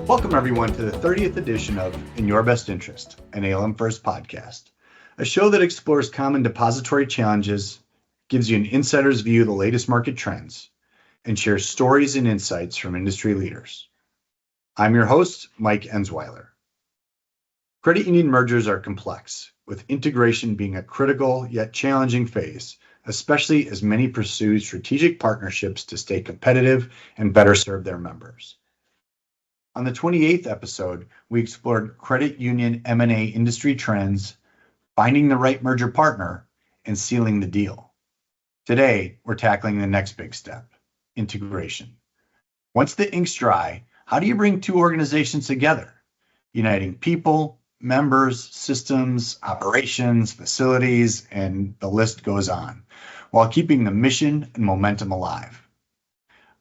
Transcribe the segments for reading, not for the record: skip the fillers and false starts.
Welcome, everyone, to the 30th edition of In Your Best Interest, an ALM First podcast, a show that explores common depository challenges, gives you an insider's view of the latest market trends, and shares stories and insights from industry leaders. I'm your host, Mike Ensweiler. Credit union mergers are complex, with integration being a critical yet challenging phase, especially as many pursue strategic partnerships to stay competitive and better serve their members. On the 28th episode, we explored credit union M&A industry trends, finding the right merger partner, and sealing the deal. Today, we're tackling the next big step, integration. Once the ink's dry, how do you bring two organizations together, uniting people, members, systems, operations, facilities, and the list goes on, while keeping the mission and momentum alive?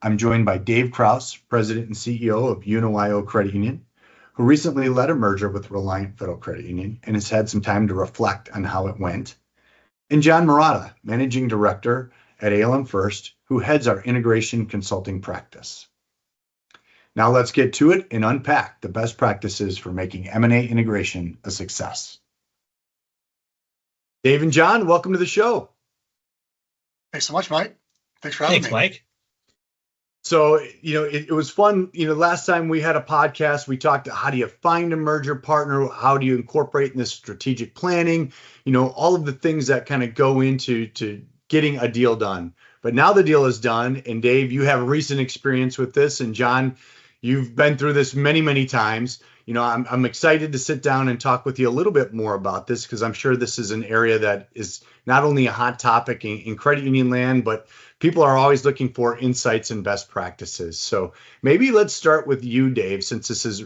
I'm joined by Dave Kraus, President and CEO of UniWyo Credit Union, who recently led a merger with Reliant Federal Credit Union and has had some time to reflect on how it went, and John Murata, Managing Director at ALM First, who heads our integration consulting practice. Now let's get to it and unpack the best practices for making M&A integration a success. Dave and John, welcome to the show. Thanks so much, Mike. Thanks for having me. Thanks, Mike. So, it was fun. Last time we had a podcast, we talked how do you find a merger partner? How do you incorporate in this strategic planning? All of the things that kind of go into getting a deal done. But now the deal is done. And Dave, you have recent experience with this. And John, you've been through this many, many times. I'm excited to sit down and talk with you a little bit more about this because I'm sure this is an area that is not only a hot topic in credit union land, but people are always looking for insights and best practices. So maybe let's start with you, Dave, since this is,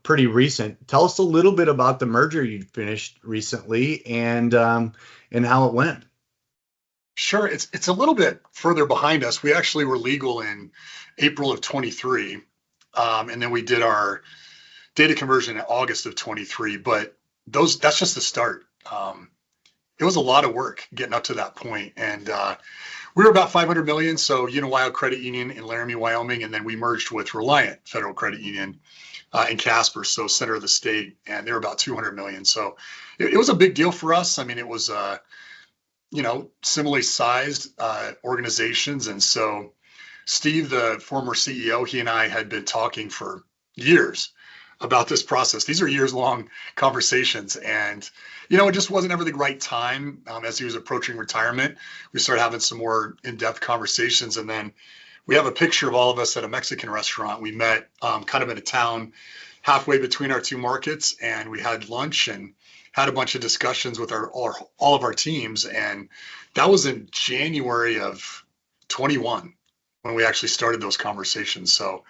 pretty recent. Tell us a little bit about the merger you finished recently and how it went. Sure. It's a little bit further behind us. We actually were legal in April of 23, and then we did our data conversion in August of 23. But that's just the start. It was a lot of work getting up to that point, and we were about 500 million. So UniWyo Credit Union in Laramie, Wyoming, and then we merged with Reliant Federal Credit Union in Casper, so center of the state, and they were about 200 million. So it was a big deal for us. I mean, it was similarly sized organizations, and so Steve, the former CEO, he and I had been talking for years about this process. These are years-long conversations, and it just wasn't ever the right time. As he was approaching retirement, we started having some more in-depth conversations, and then we have a picture of all of us at a Mexican restaurant. We met kind of in a town halfway between our two markets, and we had lunch and had a bunch of discussions with all of our teams, and that was in January of 21 when we actually started those conversations. So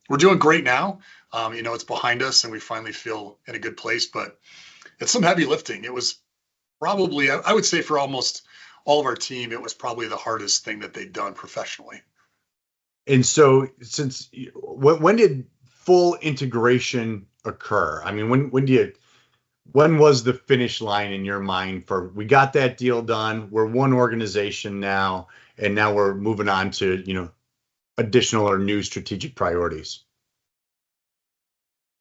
we're doing great now. It's behind us and we finally feel in a good place, but it's some heavy lifting. It was probably, I would say for almost all of our team, it was probably the hardest thing that they'd done professionally. And so when did full integration occur? I mean, when was the finish line in your mind for we got that deal done, we're one organization now, and now we're moving on to, additional or new strategic priorities?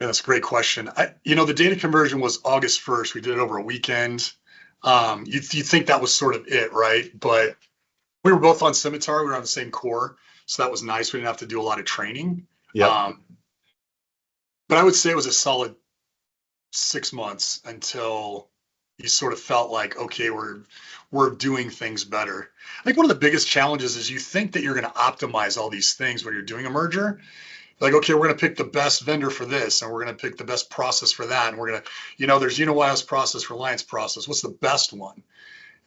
Yeah, that's a great question. The data conversion was August 1st. We did it over a weekend. You think that was sort of it, right? But we were both on Scimitar. We were on the same core. So that was nice. We didn't have to do a lot of training. Yeah. But I would say it was a solid 6 months until you sort of felt like, okay, we're doing things better. I think one of the biggest challenges is you think that you're going to optimize all these things when you're doing a merger. Like, okay, we're going to pick the best vendor for this, and we're going to pick the best process for that. And we're going to, there's UniWyo's process, Reliance process. What's the best one?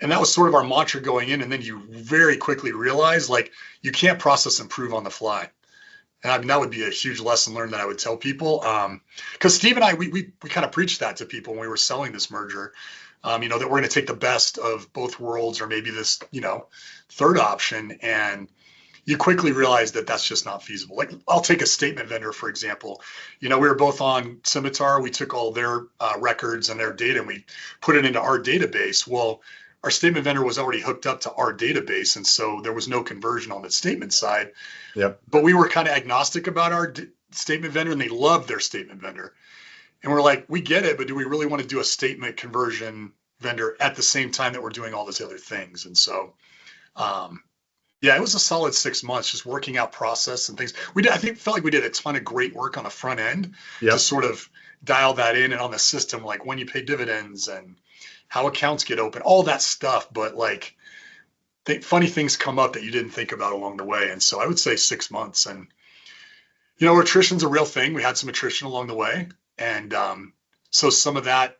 And that was sort of our mantra going in. And then you very quickly realize, like, you can't process improve on the fly. And I mean, that would be a huge lesson learned that I would tell people. Because Steve and I, we kind of preached that to people when we were selling this merger, that we're going to take the best of both worlds, or maybe this, third option. And you quickly realize that that's just not feasible. Like, I'll take a statement vendor, for example. We were both on Scimitar. We took all their records and their data and we put it into our database. Well, our statement vendor was already hooked up to our database, and so there was no conversion on the statement side. Yep. But we were kind of agnostic about statement vendor and they loved their statement vendor. And we're like, we get it, but do we really want to do a statement conversion vendor at the same time that we're doing all those other things? And so, um, yeah, it was a solid 6 months just working out process and things. I think, felt like we did a ton of great work on the front end to Yep. sort of dial that in and on the system, like when you pay dividends and how accounts get open, all that stuff. But like, funny things come up that you didn't think about along the way. And so I would say 6 months. And, attrition's a real thing. We had some attrition along the way. And so some of that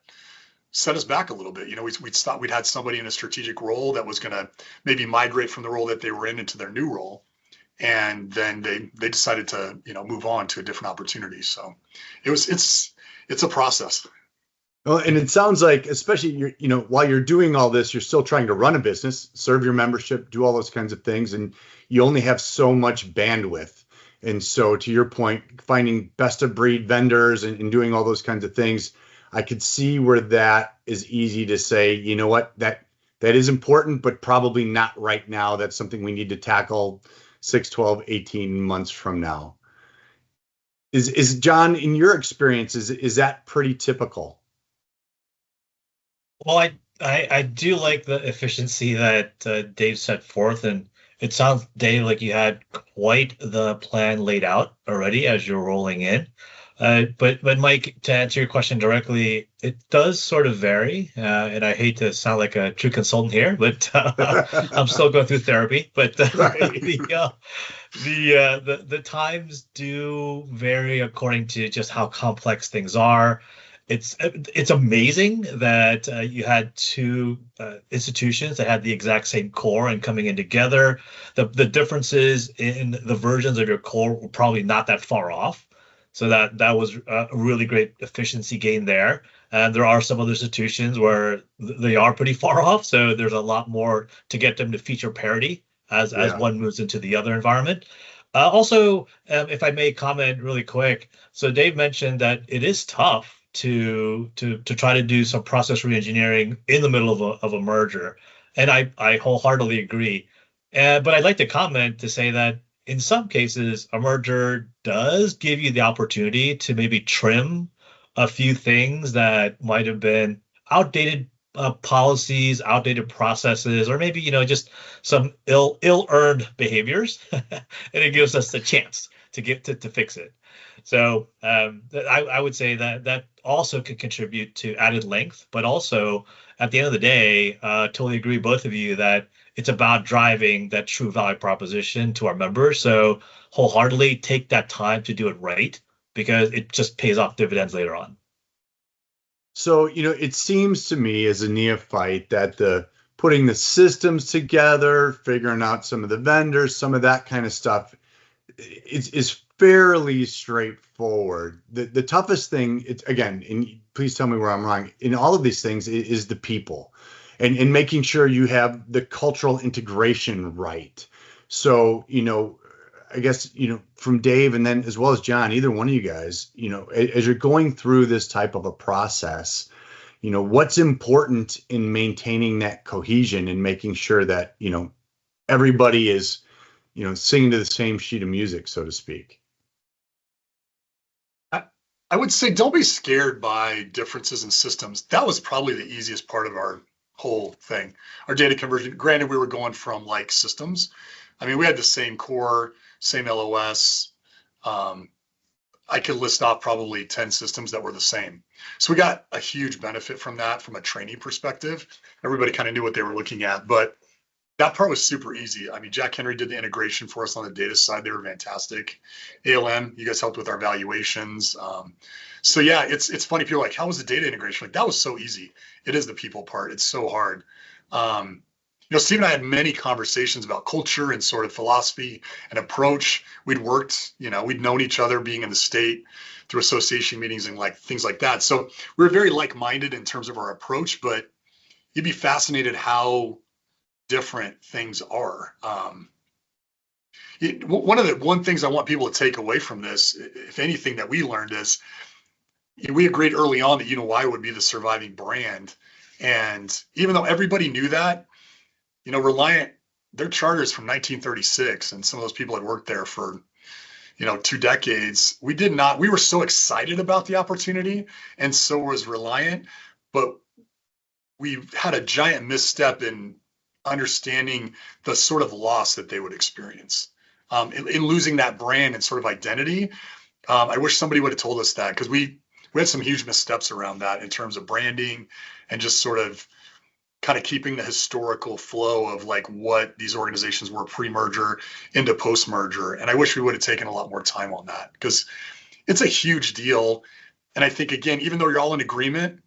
set us back a little bit. We thought we'd had somebody in a strategic role that was going to maybe migrate from the role that they were in into their new role. And then they decided to, move on to a different opportunity. So it's a process. Well, and it sounds like, especially while you're doing all this, you're still trying to run a business, serve your membership, do all those kinds of things, and you only have so much bandwidth. And so, to your point, finding best of breed vendors and doing all those kinds of things, I could see where that is easy to say, you know what, that is important, but probably not right now. That's something we need to tackle 6, 12, 18 months from now. Is John, in your experience, is that pretty typical? Well, I do like the efficiency that Dave set forth, and it sounds, Dave, like you had quite the plan laid out already as you're rolling in. But Mike, to answer your question directly, it does sort of vary, and I hate to sound like a true consultant here, but I'm still going through therapy. But the times do vary according to just how complex things are. It's amazing that you had two institutions that had the exact same core and coming in together. The differences in the versions of your core were probably not that far off. So that was a really great efficiency gain there. And there are some other institutions where they are pretty far off. So there's a lot more to get them to feature parity as one moves into the other environment. Also, if I may comment really quick, so Dave mentioned that it is tough to try to do some process reengineering in the middle of a merger, and I wholeheartedly agree. But I'd like to comment to say that in some cases, a merger does give you the opportunity to maybe trim a few things that might have been outdated policies, outdated processes, or maybe just some ill-earned behaviors, and it gives us the chance to get to fix it. So I would say that also could contribute to added length, but also at the end of the day, totally agree both of you that it's about driving that true value proposition to our members. So wholeheartedly take that time to do it right, because it just pays off dividends later on. So, it seems to me as a neophyte that putting the systems together, figuring out some of the vendors, some of that kind of stuff is fairly straightforward. The toughest thing, it's again, and please tell me where I'm wrong, in all of these things is the people and making sure you have the cultural integration right. So, I guess, from Dave and then as well as John, either one of you guys, as you're going through this type of a process, what's important in maintaining that cohesion and making sure that, everybody is, singing to the same sheet of music, so to speak. I would say don't be scared by differences in systems. That was probably the easiest part of our whole thing. Our data conversion, granted, we were going from like systems. I mean, we had the same core, same LOS. I could list off probably 10 systems that were the same. So we got a huge benefit from that from a training perspective. Everybody kind of knew what they were looking at, but that part was super easy. I mean, Jack Henry did the integration for us on the data side. They were fantastic. ALM, you guys helped with our valuations. So yeah, it's funny. People are like, how was the data integration? Like, that was so easy. It is the people part. It's so hard. Steve and I had many conversations about culture and sort of philosophy and approach. We'd worked, we'd known each other being in the state through association meetings and like things like that. So we were very like-minded in terms of our approach, but you'd be fascinated how different things are. One things I want people to take away from this, if anything that we learned is, we agreed early on that UNOI would be the surviving brand. And even though everybody knew that, Reliant, their charter is from 1936, and some of those people had worked there for, 2 decades, we were so excited about the opportunity, and so was Reliant, but we had a giant misstep in understanding the sort of loss that they would experience in losing that brand and sort of identity. I wish somebody would have told us that, because we had some huge missteps around that in terms of branding and just sort of kind of keeping the historical flow of like what these organizations were pre-merger into post-merger. And I wish we would have taken a lot more time on that, because it's a huge deal. And I think, again, even though you're all in agreement,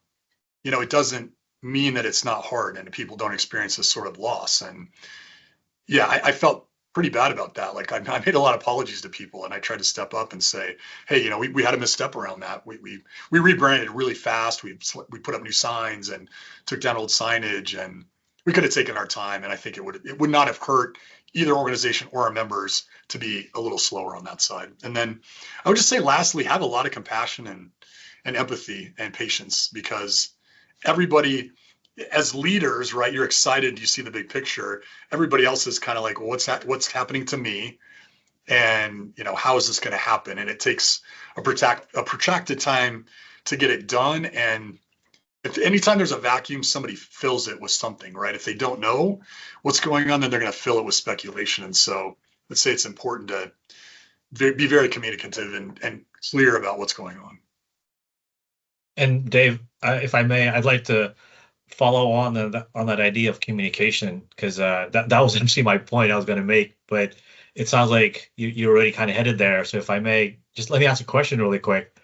it doesn't mean that it's not hard and people don't experience this sort of loss. And yeah, I felt pretty bad about that. Like I made a lot of apologies to people, and I tried to step up and say, hey, we had a misstep around that. We rebranded really fast. We put up new signs and took down old signage, and we could have taken our time. And I think it would not have hurt either organization or our members to be a little slower on that side. And then I would just say, lastly, have a lot of compassion and empathy and patience, because everybody, as leaders, right, you're excited, you see the big picture. Everybody else is kind of like, well, what's happening to me, and how is this going to happen? And it takes a protracted time to get it done. And if anytime there's a vacuum, somebody fills it with something, right? If they don't know what's going on, then they're going to fill it with speculation. And so let's say it's important to be very communicative and clear about what's going on. And Dave, if I may, I'd like to follow on that idea of communication, because that was actually my point I was going to make, but it sounds like you're already kind of headed there. So if I may, just let me ask a question really quick.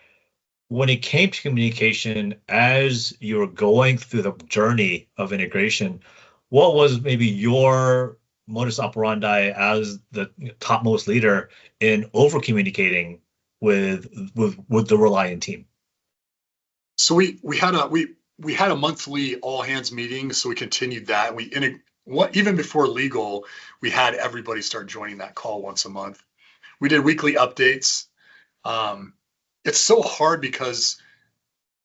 When it came to communication, as you were going through the journey of integration, what was maybe your modus operandi as the topmost leader in over communicating with the Reliant team? So we had a monthly all hands meeting, so we continued that. Even before legal, we had everybody start joining that call once a month. We did weekly updates. It's so hard because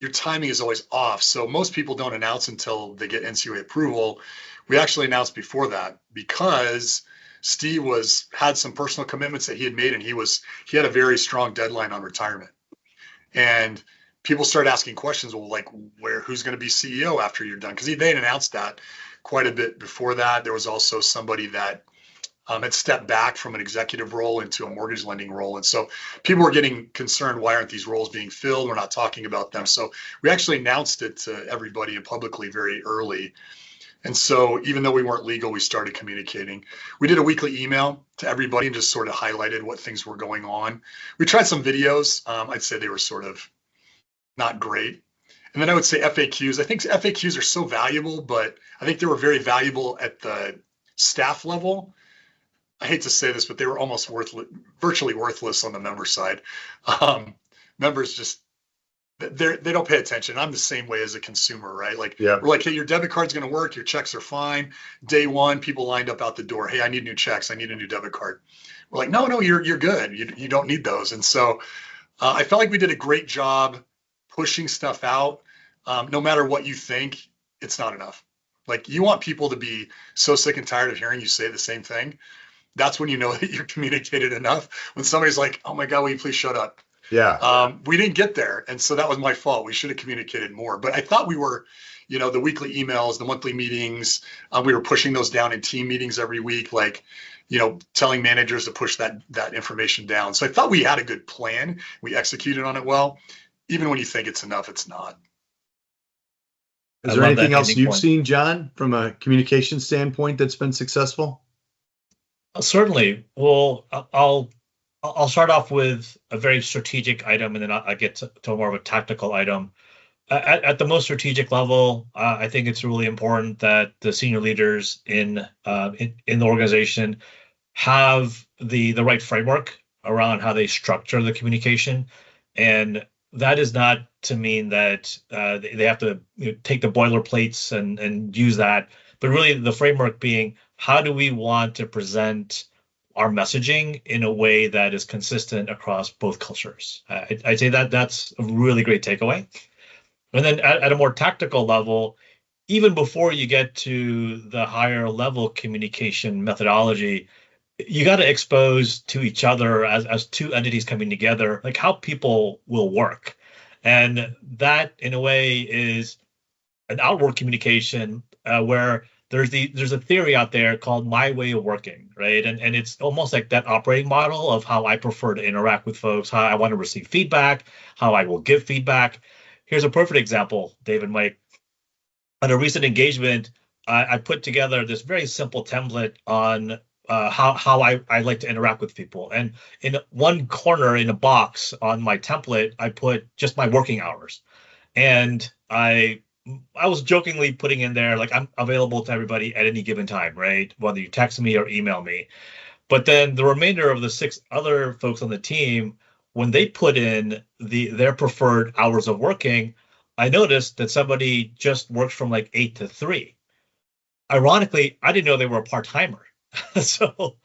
your timing is always off. So most people don't announce until they get NCUA approval. We actually announced before that, because Steve had some personal commitments that he had made, and he had a very strong deadline on retirement. And people started asking questions, well, like, who's going to be CEO after you're done? Because they had announced that quite a bit before that. There was also somebody that had stepped back from an executive role into a mortgage lending role. And so people were getting concerned, why aren't these roles being filled? We're not talking about them. So we actually announced it to everybody and publicly very early. And so even though we weren't legal, we started communicating. We did a weekly email to everybody and just sort of highlighted what things were going on. We tried some videos. I'd say they were sort of not great. And then I would say FAQs. I think FAQs are so valuable, but I think they were very valuable at the staff level. I hate to say this, but they were almost virtually worthless on the member side. Members just, they don't pay attention. I'm the same way as a consumer, right? Like, Yeah. We're like, hey, your debit card's going to work. Your checks are fine. Day one, people lined up out the door. Hey, I need new checks. I need a new debit card. We're like, no, you're good. You don't need those. And so I felt like we did a great job pushing stuff out. No matter what you think, it's not enough. Like, you want people to be so sick and tired of hearing you say the same thing. That's when you know that you're communicated enough. When somebody's like, oh my God, will you please shut up? Yeah. We didn't get there. And so that was my fault. We should have communicated more. But I thought we were, the weekly emails, the monthly meetings, we were pushing those down in team meetings every week, like, telling managers to push that information down. So I thought we had a good plan. We executed on it well. Even when you think it's enough, it's not. Is there anything else you've seen, John, from a communication standpoint that's been successful? Certainly. Well, I'll start off with a very strategic item, and then I get to more of a tactical item. At the most strategic level, I think it's really important that the senior leaders in the organization have the right framework around how they structure the communication, and that is not to mean that they have to take the boilerplates and use that, but really the framework being, how do we want to present our messaging in a way that is consistent across both cultures? I'd say that's a really great takeaway. And then at a more tactical level, even before you get to the higher level communication methodology, you got to expose to each other as two entities coming together, like how people will work. And that, in a way, is an outward communication where there's a theory out there called my way of working, right? And it's almost like that operating model of how I prefer to interact with folks, how I want to receive feedback, how I will give feedback. Here's a perfect example, David, Mike. On a recent engagement, I put together this very simple template on how I like to interact with people. And in one corner in a box on my template, I put just my working hours. And I was jokingly putting in there like I'm available to everybody at any given time, right? Whether you text me or email me. But then the remainder of the six other folks on the team, when they put in their preferred hours of working, I noticed that somebody just works from like 8 to 3. Ironically, I didn't know they were a part-timer. So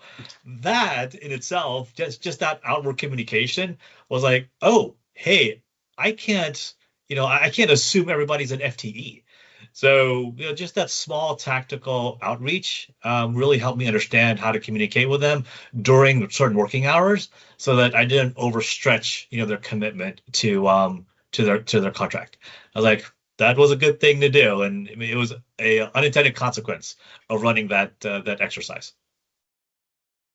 that in itself, just that outward communication was like, oh, hey, I can't, I can't assume everybody's an FTE. So, just that small tactical outreach really helped me understand how to communicate with them during certain working hours, so that I didn't overstretch, their commitment to their contract. I was like, that was a good thing to do, and I mean, it was a unintended consequence of running that exercise.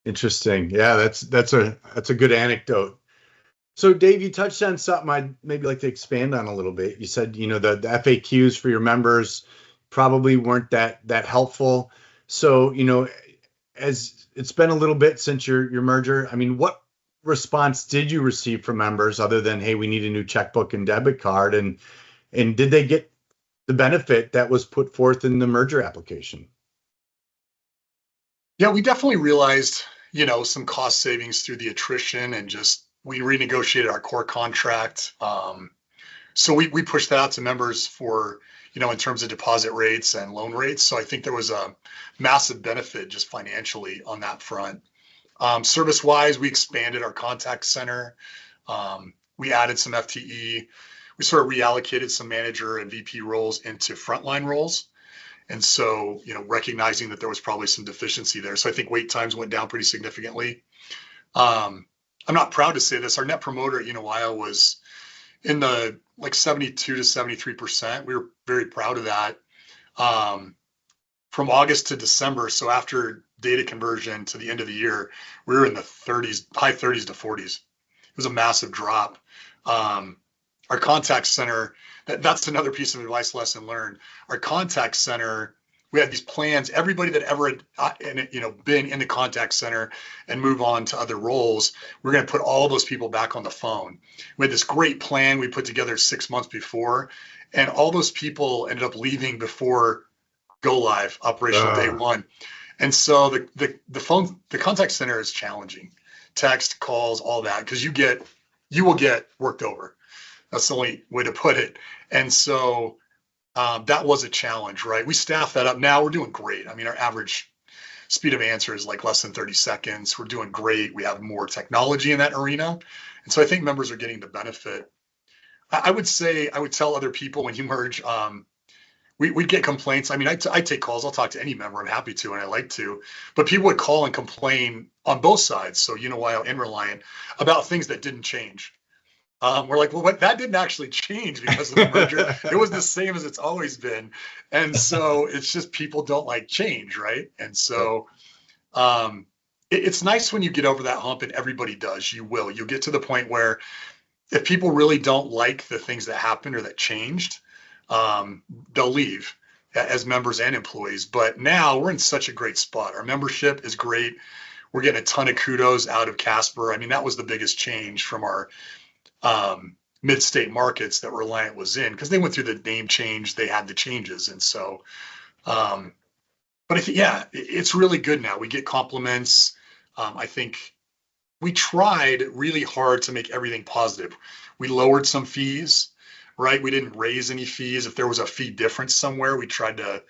Interesting. Yeah, that's a good anecdote. So, Dave, you touched on something I'd maybe like to expand on a little bit. You said, the FAQs for your members probably weren't that helpful. So, as it's been a little bit since your merger, I mean, what response did you receive from members other than, hey, we need a new checkbook and debit card, and did they get the benefit that was put forth in the merger application? Yeah, we definitely realized, some cost savings through the attrition and just we renegotiated our core contract. So we pushed that out to members for, in terms of deposit rates and loan rates. So I think there was a massive benefit just financially on that front. Service wise, we expanded our contact center. We added some FTE. We sort of reallocated some manager and VP roles into frontline roles. And so, recognizing that there was probably some deficiency there. So I think wait times went down pretty significantly. I'm not proud to say this. Our net promoter at Uniwile was in the like 72 to 73%. We were very proud of that. From August to December, so after data conversion to the end of the year, we were in the 30s, high 30s to 40s. It was a massive drop. Our contact center, that's another piece of advice lesson learned. Our contact center, we had these plans. Everybody that ever had, been in the contact center and move on to other roles, we're going to put all those people back on the phone. We had this great plan we put together 6 months before, and all those people ended up leaving before go live operational day one. And so the contact center is challenging. Text, calls, all that, because you will get worked over. That's the only way to put it. And so that was a challenge, right? We staffed that up. Now we're doing great. I mean, our average speed of answer is like less than 30 seconds. We're doing great. We have more technology in that arena. And so I think members are getting the benefit. I would tell other people when you merge, we'd get complaints. I mean, I take calls. I'll talk to any member. I'm happy to, and I like to. But people would call and complain on both sides, so Uniwile and Reliant, about things that didn't change. We're like, well, that didn't actually change because of the merger. It was the same as it's always been. And so it's just people don't like change, right? And so it's nice when you get over that hump, and everybody does. You'll get to the point where if people really don't like the things that happened or that changed, they'll leave as members and employees. But now we're in such a great spot. Our membership is great. We're getting a ton of kudos out of Casper. I mean, that was the biggest change from our mid-state markets that Reliant was in, because they went through the name change. They had the changes. And so, but I think, yeah, it's really good now. We get compliments. I think we tried really hard to make everything positive. We lowered some fees, right? We didn't raise any fees. If there was a fee difference somewhere, we tried to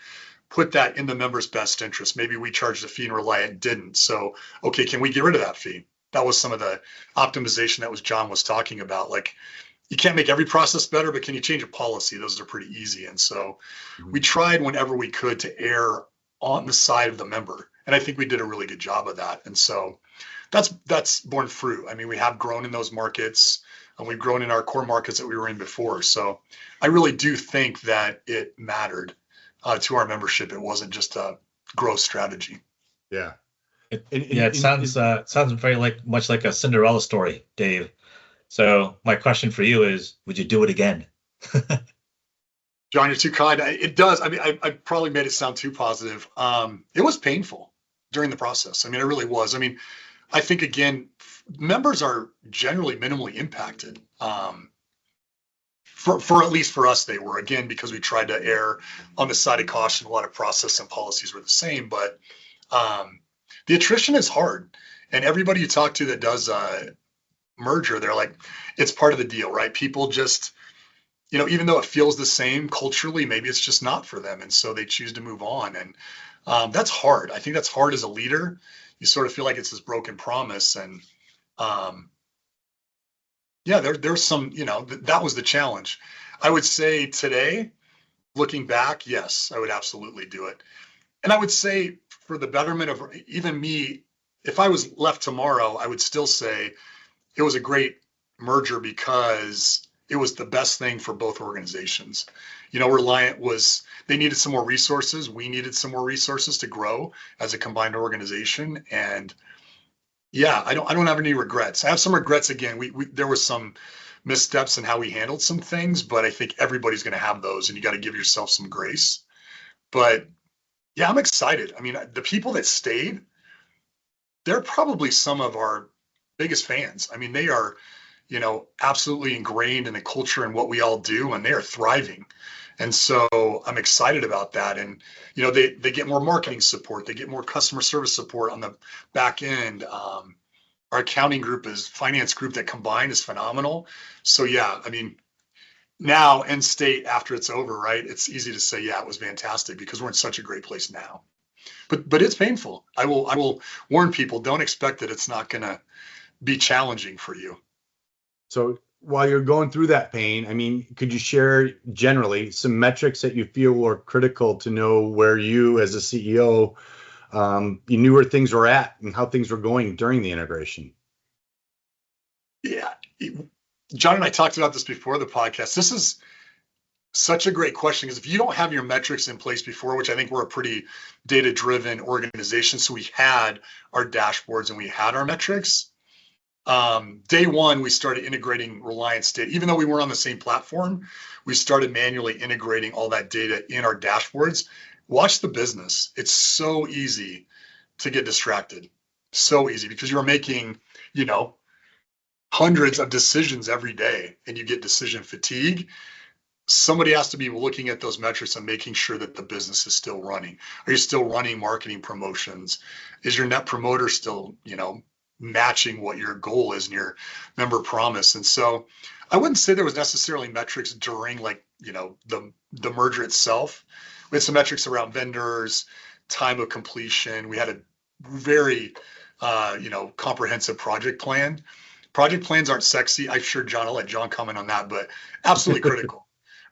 put that in the member's best interest. Maybe we charged a fee and Reliant didn't. So, okay, can we get rid of that fee? That was some of the optimization that John was talking about. Like, you can't make every process better, but can you change a policy? Those are pretty easy. And so we tried whenever we could to err on the side of the member And I think we did a really good job of that. And so that's borne fruit. I mean, we have grown in those markets, and we've grown in our core markets that we were in before. So I really do think that it mattered to our membership. It wasn't just a growth strategy. Yeah. It sounds very much like a Cinderella story, Dave. So my question for you is, would you do it again? John, you're too kind. It does. I mean, I probably made it sound too positive. It was painful during the process. I mean, it really was. I mean, I think, again, members are generally minimally impacted. For at least for us, they were, again, because we tried to err on the side of caution. A lot of process and policies were the same, but the attrition is hard. And everybody you talk to that does merger, they're like, it's part of the deal, right? People just, even though it feels the same culturally, maybe it's just not for them. And so they choose to move on. And that's hard. I think that's hard as a leader. You sort of feel like it's this broken promise. And there's some, that was the challenge. I would say today, looking back, yes, I would absolutely do it. And I would say for the betterment of even me, if I was left tomorrow, I would still say it was a great merger because it was the best thing for both organizations. Reliant they needed some more resources. We needed some more resources to grow as a combined organization. And yeah, I don't have any regrets. I have some regrets. Again, there was some missteps in how we handled some things, but I think everybody's going to have those, and you got to give yourself some grace. But yeah, I'm excited. I mean, the people that stayed, they're probably some of our biggest fans. I mean, they are, absolutely ingrained in the culture and what we all do, and they are thriving. And so I'm excited about that. And, they get more marketing support. They get more customer service support on the back end. Our accounting group finance group that combined is phenomenal. So yeah, I mean, now end state after it's over, right? It's easy to say, yeah, it was fantastic because we're in such a great place now. But it's painful. I will warn people, don't expect that it's not going to be challenging for you. So while you're going through that pain, I mean, could you share generally some metrics that you feel were critical to know where you as a CEO, you knew where things were at and how things were going during the integration? Yeah. John and I talked about this before the podcast. This is such a great question because if you don't have your metrics in place before, which I think we're a pretty data-driven organization, so we had our dashboards and we had our metrics. Day one, we started integrating Reliance data. Even though we weren't on the same platform, we started manually integrating all that data in our dashboards. Watch the business. It's so easy to get distracted. So easy because you're making, hundreds of decisions every day and you get decision fatigue. Somebody has to be looking at those metrics and making sure that the business is still running. Are you still running marketing promotions? Is your net promoter still, matching what your goal is and your member promise? And so I wouldn't say there was necessarily metrics during the merger itself. We had some metrics around vendors, time of completion. We had a very, comprehensive project plan. Project plans aren't sexy. I'm sure I'll let John comment on that, but absolutely critical,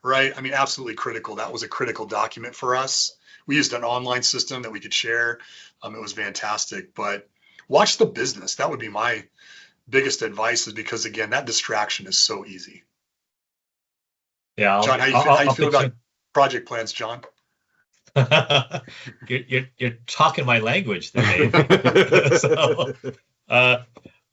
right? I mean, absolutely critical. That was a critical document for us. We used an online system that we could share. It was fantastic, but watch the business. That would be my biggest advice, is because again, that distraction is so easy. Yeah. John, how you feel about project plans, John? you're talking my language there, Dave. So,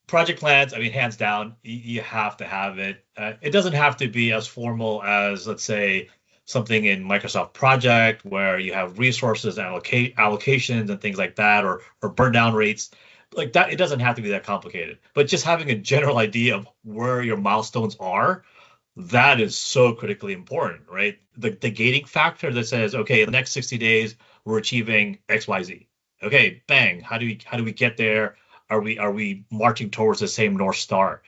project plans, I mean, hands down, you have to have it. It doesn't have to be as formal as, let's say, something in Microsoft Project where you have resources, allocations, and things like that, or burn down rates. Like that, it doesn't have to be that complicated. But just having a general idea of where your milestones are, that is so critically important, right? The gating factor that says, okay, in the next 60 days, we're achieving XYZ. Okay, bang. How do we get there? Are we marching towards the same North Star?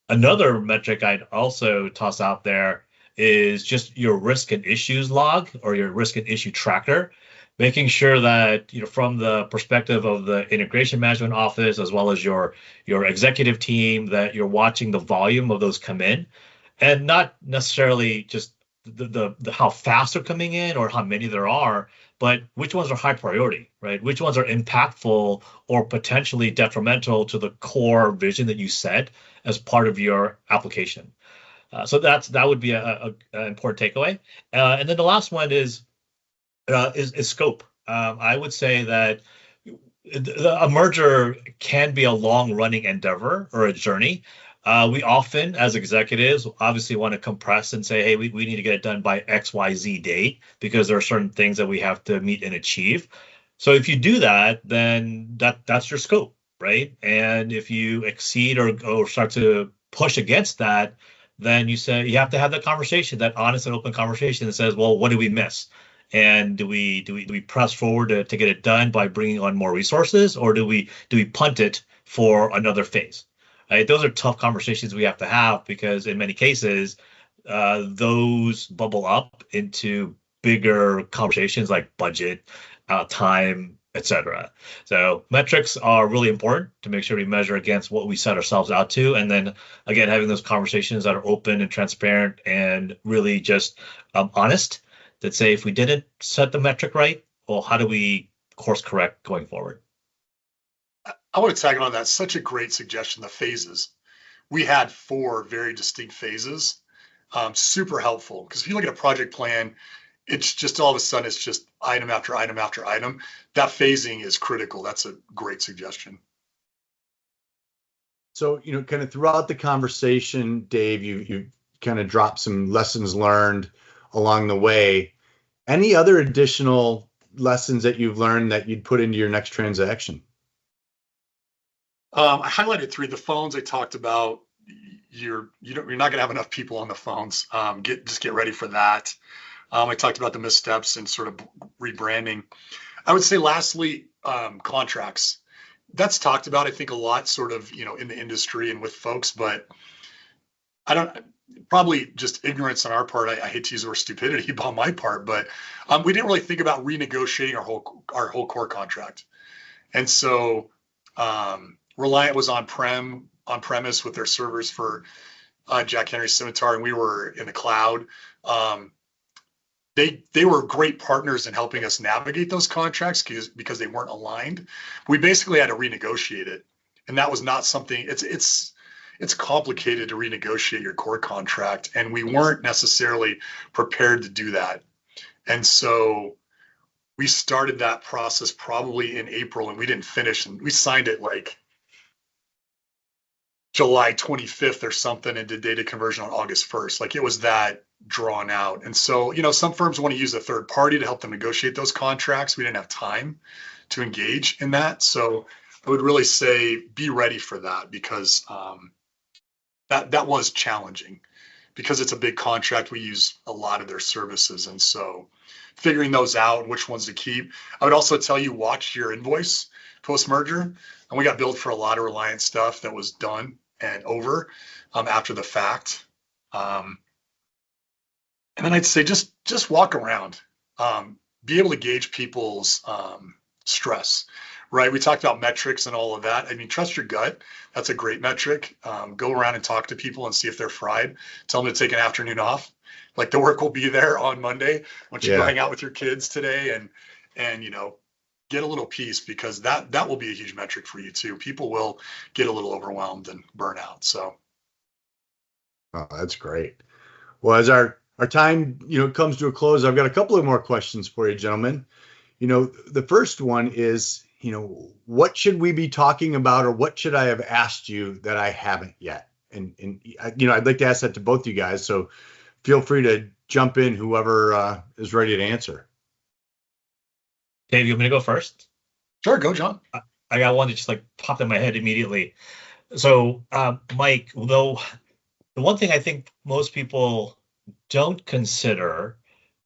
Another metric I'd also toss out there is just your risk and issues log or your risk and issue tracker, making sure that, from the perspective of the integration management office, as well as your executive team, that you're watching the volume of those come in, and not necessarily just the how fast they're coming in or how many there are, but which ones are high priority, right? Which ones are impactful or potentially detrimental to the core vision that you set as part of your application. So that would be a important takeaway. And then the last one is scope. I would say that a merger can be a long running endeavor or a journey. We often, as executives, obviously want to compress and say, hey, we need to get it done by XYZ date because there are certain things that we have to meet and achieve. So if you do that, then that's your scope, right? And if you exceed or start to push against that, then you have to have that conversation, that honest and open conversation that says, well, what did we miss? And do we press forward to get it done by bringing on more resources, or do we punt it for another phase? Right? Those are tough conversations we have to have because in many cases, those bubble up into bigger conversations like budget, time, etc. So metrics are really important to make sure we measure against what we set ourselves out to, and then again having those conversations that are open and transparent and really just honest that say if we didn't set the metric right, well, how do we course correct going forward? I want to tag on that. Such a great suggestion. The phases. We had 4 very distinct phases. Super helpful because if you look at a project plan, it's just all of a sudden it's just item after item after item. That phasing is critical. That's a great suggestion. So, kind of throughout the conversation, Dave, you kind of dropped some lessons learned along the way. Any other additional lessons that you've learned that you'd put into your next transaction? I highlighted 3. The phones I talked about. You're not going to have enough people on the phones. Just get ready for that. I talked about the missteps and sort of rebranding. I would say lastly, contracts. That's talked about, I think, a lot sort of, in the industry and with folks, but probably just ignorance on our part. I hate to use the word stupidity on my part, but we didn't really think about renegotiating our whole core contract. And so Reliant was on premise with their servers for Jack Henry Scimitar, and we were in the cloud. They were great partners in helping us navigate those contracts because they weren't aligned. We basically had to renegotiate it, and that was not something. It's complicated to renegotiate your core contract, and we weren't necessarily prepared to do that. And so we started that process probably in April, and we didn't finish, and we signed it like July 25th or something and did data conversion on August 1st. Like it was that drawn out. And so, some firms want to use a third party to help them negotiate those contracts. We didn't have time to engage in that. So I would really say be ready for that because that was challenging because it's a big contract. We use a lot of their services. And so figuring those out, which ones to keep. I would also tell you, watch your invoice post-merger. And we got billed for a lot of Reliant stuff that was done and over after the fact. And then I'd say just walk around, be able to gauge people's stress, right? We talked about metrics and all of that. I mean, trust your gut. That's a great metric. Go around and talk to people and see if they're fried. Tell them to take an afternoon off. Like the work will be there on Monday. Once you go hang out with your kids today and get a little peace because that will be a huge metric for you too. People will get a little overwhelmed and burn out. So. Oh, that's great. Well, as our time, comes to a close, I've got a couple of more questions for you, gentlemen. The first one is, what should we be talking about or what should I have asked you that I haven't yet? And I'd like to ask that to both you guys. So feel free to jump in, whoever is ready to answer. Dave, you want me to go first? Sure, go, John. I got one that just popped in my head immediately. So, Mike, though, the one thing I think most people don't consider,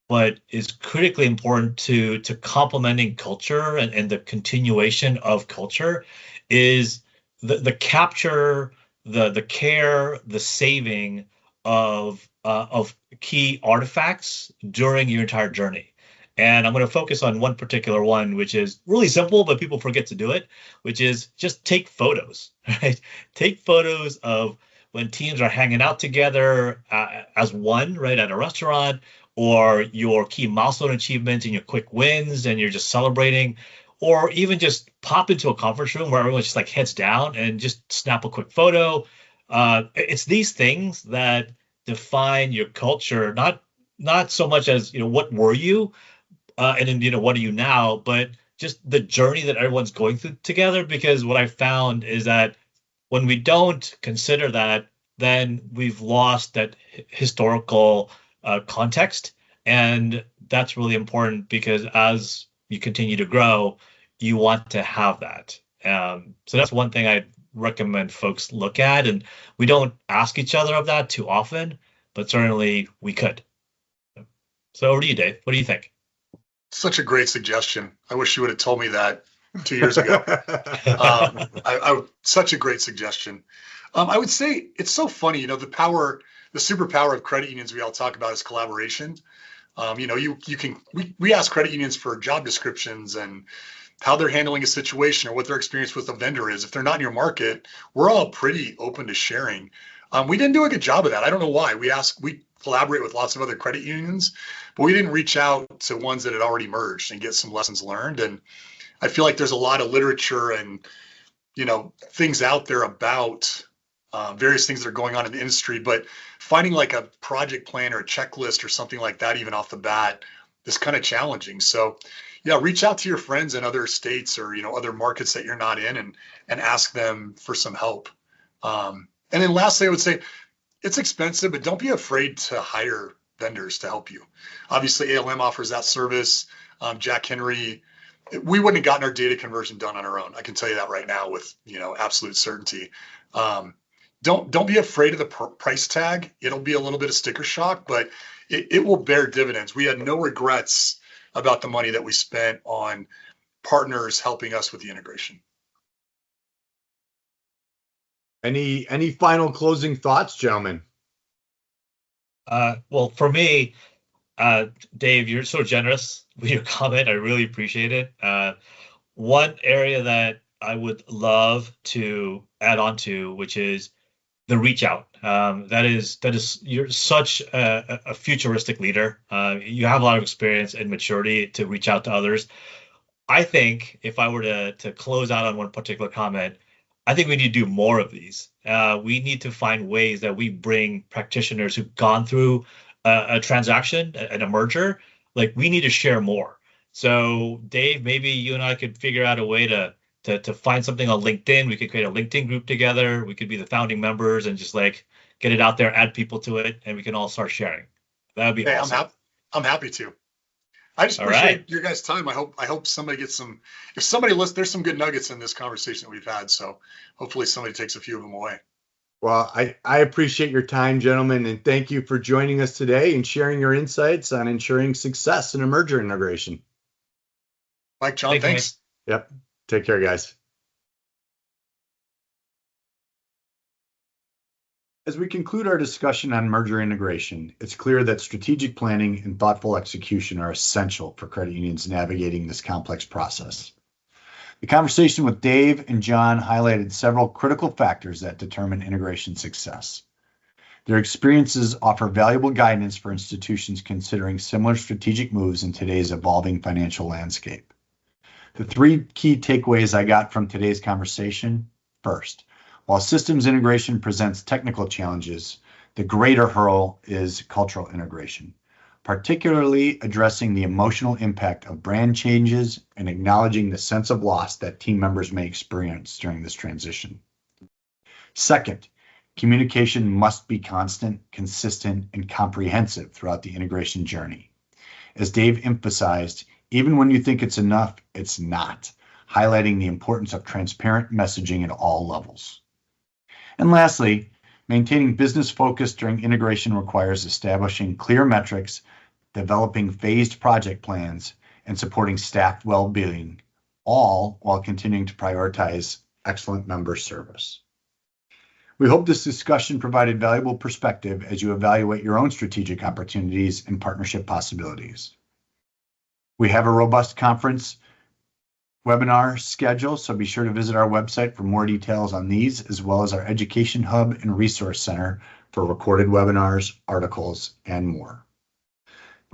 but is critically important to complementing culture and the continuation of culture, is the capture, the care, the saving of key artifacts during your entire journey. And I'm going to focus on one particular one, which is really simple, but people forget to do it, which is just take photos, right? Take photos of when teams are hanging out together as one, right, at a restaurant, or your key milestone achievements and your quick wins, and you're just celebrating, or even just pop into a conference room where everyone's just like heads down and just snap a quick photo. It's these things that define your culture, not so much as, what were you, and then, what are you now, but just the journey that everyone's going through together. Because what I found is that when we don't consider that, then we've lost that historical context. And that's really important, because as you continue to grow, you want to have that. So that's one thing I recommend folks look at. And we don't ask each other of that too often, but certainly we could. So over to you, Dave. What do you think? Such a great suggestion. I wish you would have told me that 2 years ago. Such a great suggestion. I would say it's so funny, the superpower of credit unions we all talk about is collaboration. We ask credit unions for job descriptions and how they're handling a situation or what their experience with a vendor is. If they're not in your market, we're all pretty open to sharing. We didn't do a good job of that. I don't know why. We collaborate with lots of other credit unions, but we didn't reach out to ones that had already merged and get some lessons learned. And I feel like there's a lot of literature and, things out there about various things that are going on in the industry, but finding like a project plan or a checklist or something like that, even off the bat, is kind of challenging. So yeah, reach out to your friends in other states or, other markets that you're not in, and ask them for some help. And then lastly, I would say it's expensive, but don't be afraid to hire vendors to help you. Obviously, ALM offers that service. Jack Henry, we wouldn't have gotten our data conversion done on our own. I can tell you that right now with absolute certainty. Don't be afraid of the price tag. It'll be a little bit of sticker shock, but it will bear dividends. We had no regrets about the money that we spent on partners helping us with the integration. Any final closing thoughts, gentlemen? Well, for me, Dave, you're so generous with your comment. I really appreciate it. One area that I would love to add on to, which is the reach out. That is you're such a futuristic leader. You have a lot of experience and maturity to reach out to others. I think if I were to close out on one particular comment, I think we need to do more of these. We need to find ways that we bring practitioners who've gone through a transaction and a merger. Like, we need to share more. So Dave, maybe you and I could figure out a way to find something on LinkedIn. We could create a LinkedIn group together. We could be the founding members and just like get it out there, add people to it, and we can all start sharing. That would be awesome. I'm happy to. I just appreciate your guys' time. I hope somebody gets some. If somebody listens, there's some good nuggets in this conversation that we've had. So hopefully somebody takes a few of them away. Well, I appreciate your time, gentlemen, and thank you for joining us today and sharing your insights on ensuring success in a merger integration. Mike, John, thanks. Yep. Take care, guys. As we conclude our discussion on merger integration, it's clear that strategic planning and thoughtful execution are essential for credit unions navigating this complex process. The conversation with Dave and John highlighted several critical factors that determine integration success. Their experiences offer valuable guidance for institutions considering similar strategic moves in today's evolving financial landscape. The three key takeaways I got from today's conversation: first, while systems integration presents technical challenges, the greater hurdle is cultural integration, particularly addressing the emotional impact of brand changes and acknowledging the sense of loss that team members may experience during this transition. Second, communication must be constant, consistent, and comprehensive throughout the integration journey. As Dave emphasized, even when you think it's enough, it's not, highlighting the importance of transparent messaging at all levels. And lastly, maintaining business focus during integration requires establishing clear metrics, developing phased project plans, and supporting staff well-being, all while continuing to prioritize excellent member service. We hope this discussion provided valuable perspective as you evaluate your own strategic opportunities and partnership possibilities. We have a robust conference webinar schedule, so be sure to visit our website for more details on these, as well as our Education Hub and Resource Center for recorded webinars, articles, and more.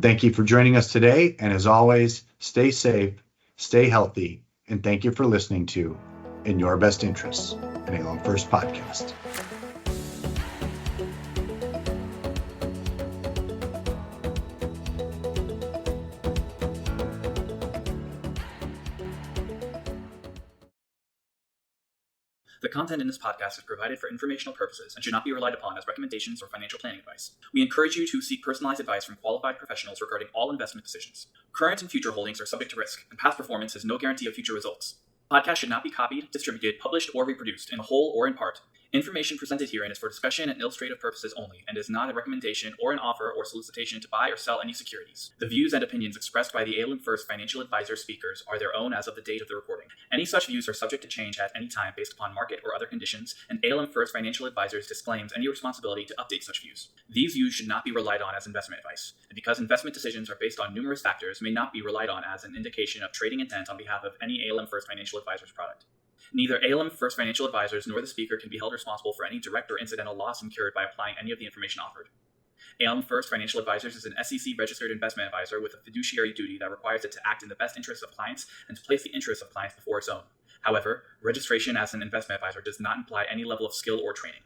Thank you for joining us today, and as always, stay safe, stay healthy, and thank you for listening to In Your Best Interests, an ALM First podcast. The content in this podcast is provided for informational purposes and should not be relied upon as recommendations or financial planning advice. We encourage you to seek personalized advice from qualified professionals regarding all investment decisions. Current and future holdings are subject to risk, and past performance is no guarantee of future results. Podcasts should not be copied, distributed, published, or reproduced in whole or in part. Information presented herein is for discussion and illustrative purposes only and is not a recommendation or an offer or solicitation to buy or sell any securities. The views and opinions expressed by the ALM First Financial Advisor speakers are their own as of the date of the recording. Any such views are subject to change at any time based upon market or other conditions, and ALM First Financial Advisors disclaims any responsibility to update such views. These views should not be relied on as investment advice, and because investment decisions are based on numerous factors, may not be relied on as an indication of trading intent on behalf of any ALM First Financial Advisors product. Neither ALM First Financial Advisors nor the speaker can be held responsible for any direct or incidental loss incurred by applying any of the information offered. ALM First Financial Advisors is an SEC-registered investment advisor with a fiduciary duty that requires it to act in the best interests of clients and to place the interests of clients before its own. However, registration as an investment advisor does not imply any level of skill or training.